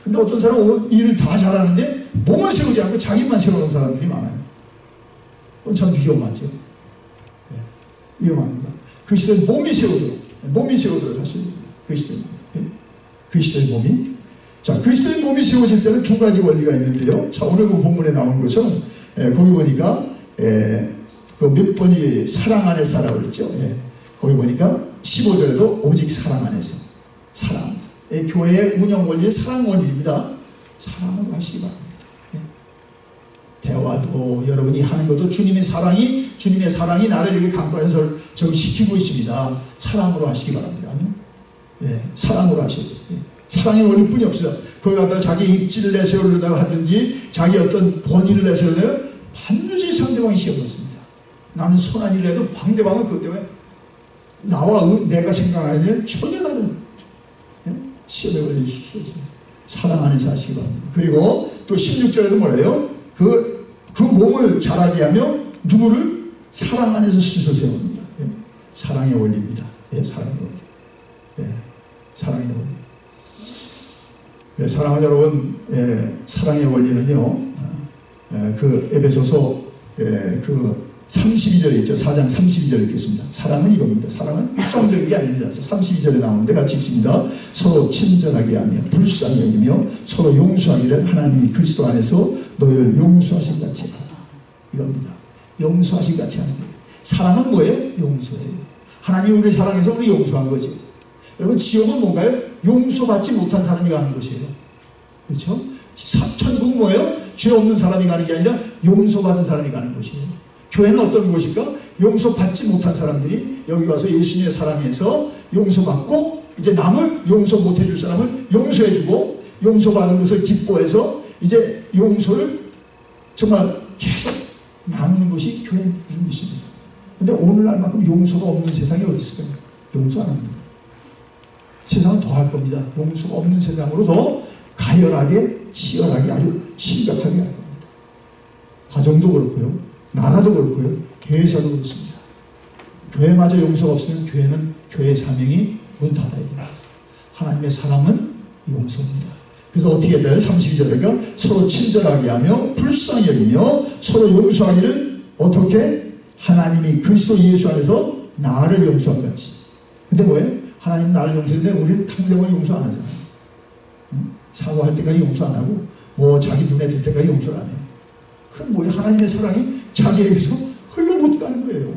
근데 어떤 사람은 일을 다 잘하는데 몸을 세우지 않고 자기만 세우는 사람들이 많아요. 그건 참 위험하죠. 위험합니다. 그리스도의 몸이 세워져요. 사실 그리스도의 몸이. 자, 그리스도의 몸이 세워질 때는 두 가지 원리가 있는데요. 자, 오늘 그 본문에 나오는 것은 거기 보니까 그 몇 번이 사랑 안에서라고 그랬죠. 거기 보니까 15절에도 오직 사랑 안에서. 사랑 안에서. 교회의 운영 원리는 사랑 원리입니다. 사랑으로 하시기 바랍니다. 대화도 여러분이 하는 것도 주님의 사랑이 나를 이렇게 강권해서 좀 시키고 있습니다. 사랑으로 하시기 바랍니다. 사랑으로 하시죠. 사랑의 원리뿐이 없어요. 거기 갖다가 자기 입지를 내세우려고 하든지 자기 어떤 본의를 내세우려면 반드시 상대방이 시험받습니다. 나는 선한 일을 해도 상대방은 그것 때문에 나와 내가 생각하면 전혀 다른 시험에 걸릴 수 있습니다. 사랑 안에서 하시기 바랍니다. 그리고 또 16절에도 뭐래요? 그 몸을 자라게 하며 누구를 사랑 안에서 스스로 세웁니다. 사랑의 원리입니다. 사랑의 원리. 사랑의 원리. 사랑하는 여러분, 사랑의 원리는요, 그 에베소서 그 32절에 있죠. 4장 32절에 있겠습니다. 사랑은 이겁니다. 사랑은 일상적인 게 아닙니다. 32절에 나오는데 같이 있습니다. 서로 친절하게 하며 불쌍히 여기며 서로 용서하기를 하나님이 그리스도 안에서 너희를 용서하신 같이 하라. 이겁니다. 용서하신 같이 하는 거예요. 사랑은 뭐예요? 용서예요. 하나님이 우리를 사랑해서 우리 용서한 거죠. 여러분, 지옥은 뭔가요? 용서받지 못한 사람이 가는 곳이에요. 그렇죠? 천국은 뭐예요? 죄 없는 사람이 가는 게 아니라 용서받은 사람이 가는 곳이에요. 교회는 어떤 곳일까? 용서받지 못한 사람들이 여기 와서 예수님의 사랑에서 용서받고 이제 남을 용서 못해줄 사람을 용서해주고 용서받은 것을 기뻐해서 이제 용서를 정말 계속 나누는 것이 교회의 것입니다. 그런데 오늘날만큼 용서가 없는 세상이 어디 있을까요? 용서 안 합니다. 세상은 더 할 겁니다. 용서가 없는 세상으로 더 가열하게 치열하게 아주 심각하게 할 겁니다. 가정도 그렇고요. 나라도 그렇고요. 회사도 그렇습니다. 교회마저 용서가 없으면 교회의 사명이 문 닫아야 됩니다. 하나님의 사랑은 용서입니다. 그래서 어떻게 해야 돼요? 32절에가 서로 친절하게 하며 불쌍히 여기며 서로 용서하기를 어떻게? 하나님이 그리스도 예수 안에서 나를 용서한 같이. 근데 뭐예요? 하나님 나를 용서했는데 우리는 상대방을 용서 안 하잖아요. 사과할 때까지 용서 안 하고 뭐 자기 눈에 들 때까지 용서를 안 해요. 그럼 뭐예요? 하나님의 사랑이 자기에게서 흘러 못 가는 거예요.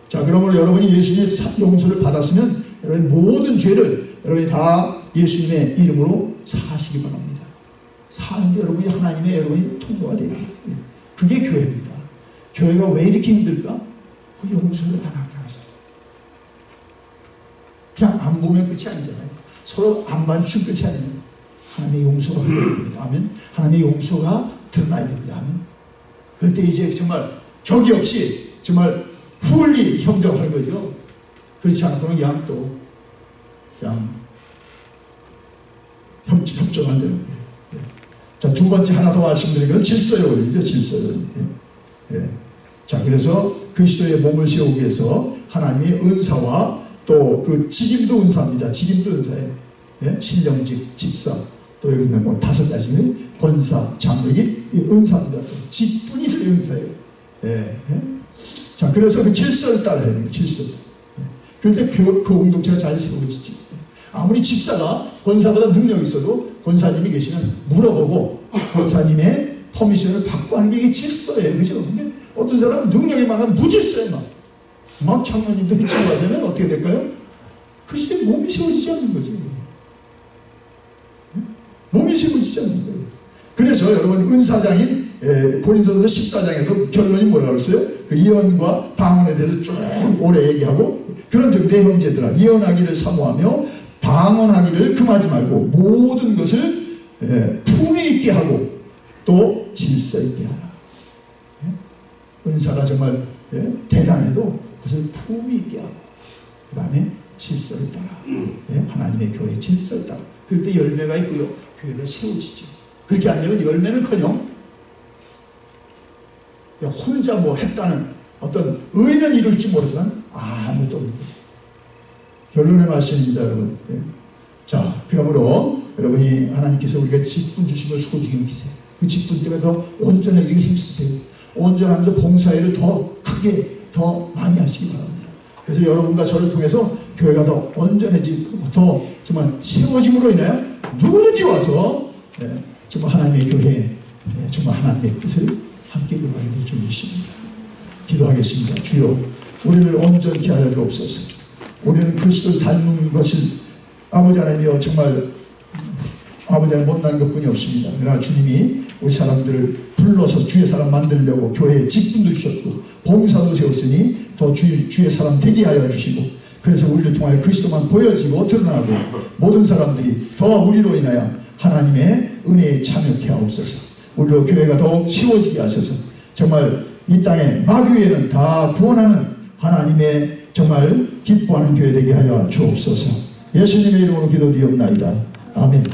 자, 그러므로 여러분이 예수님의 용서를 받았으면 여러분 모든 죄를 여러분이 다 예수님의 이름으로 사하시기 바랍니다. 사는데 여러분이 하나님의 여러분이 통로가 되어야 돼요. 그게 교회입니다. 교회가 왜 이렇게 힘들까? 그 용서를 안 하게 하셔서. 그냥 안 보면 끝이 아니잖아요. 서로 안 봐주면 끝이 아니에요. 하나님의 용서가 흘러야 됩니다. 아멘. 하나님의 용서가 드러나야 됩니다. 아멘. 그럴 때 이제 정말 격이 없이 정말 후울리 형제하는 거죠. 그렇지 않고는 그냥 또 그냥 협조만 되는 거예요. 예. 자, 두 번째 하나 더 말씀드린 건 질서요이죠. 질서요. 예. 자, 그래서 그리스도의 몸을 세우기 위해서 하나님의 은사와 또 그 직임도 은사입니다. 직임도 은사예요. 예? 신령직, 직사, 또 여기 있는 뭐 5가지 권사, 장력이 은사입니다. 또 직분이 그 은사예요. 예. 예? 자, 그래서 그 질서를 따라야 돼요. 질서. 예. 그런데 그 공동체가 잘 세워지지. 아무리 집사가 권사보다 능력이 있어도 권사님이 계시면 물어보고 권사님의 퍼미션을 받고 하는 게 이게 질서예요. 그죠? 근데 어떤 사람은 능력이 많으면 무질서예요. 막 장로님도 해치고 가서는 어떻게 될까요? 그리스도의 몸이 세워지지 않는 거죠. 몸이 세워지지 않는 거예요. 그래서 여러분 은사장인 고린도서 14장에서 결론이 뭐라고 했어요? 그 예언과 방언에 대해서 쭉 오래 얘기하고 그런 적내 형제들아 예언하기를 사모하며 방언하기를 금하지 말고 모든 것을 품위 있게 하고 또 질서 있게 하라. 은사가 정말 대단해도 그것을 품위 있게 하고 그 다음에 질서를 따라 하나님의 교회의 질서를 따라 그럴 때 열매가 있고요. 교회가 세워지죠. 그렇게 안 되면 열매는커녕 혼자 뭐 했다는 어떤 의의는 이룰지 모르지만 아무것도 없는 거죠. 결론의 말씀입니다, 여러분. 자, 그러므로 여러분이 하나님께서 우리가 직분 주시고 소중히 여기세요. 그 직분 때문에 더 온전해지기 힘쓰세요. 온전하면서 봉사일을 더 크게 더 많이 하시기 바랍니다. 그래서 여러분과 저를 통해서 교회가 더 온전해지고 더 정말 세워짐으로 인하여 누구든지 와서 정말 하나님의 교회에 정말 하나님의 뜻을 함께 이루어가게 될 줄 믿습니다. 기도하겠습니다. 주여, 우리를 온전케 하여 주옵소서. 우리는 그리스도를 닮은 것을 아버지 하나님이여 정말 아버지 하나님 못난 것뿐이 없습니다. 그러나 주님이 우리 사람들을 불러서 주의 사람 만들려고 교회에 직분도 주셨고 봉사도 세웠으니 더 주의 사람 되게 하여 주시고 그래서 우리를 통하여 그리스도만 보여지고 드러나고 모든 사람들이 더 우리로 인하여 하나님의 은혜에 참여케 하옵소서. 우리로 교회가 더욱 세워지게 하셔서 정말 이 땅에 마귀에는 다 구원하는 하나님의 정말 기뻐하는 교회 되게 하여 주옵소서. 예수님의 이름으로 기도드리옵나이다. 아멘.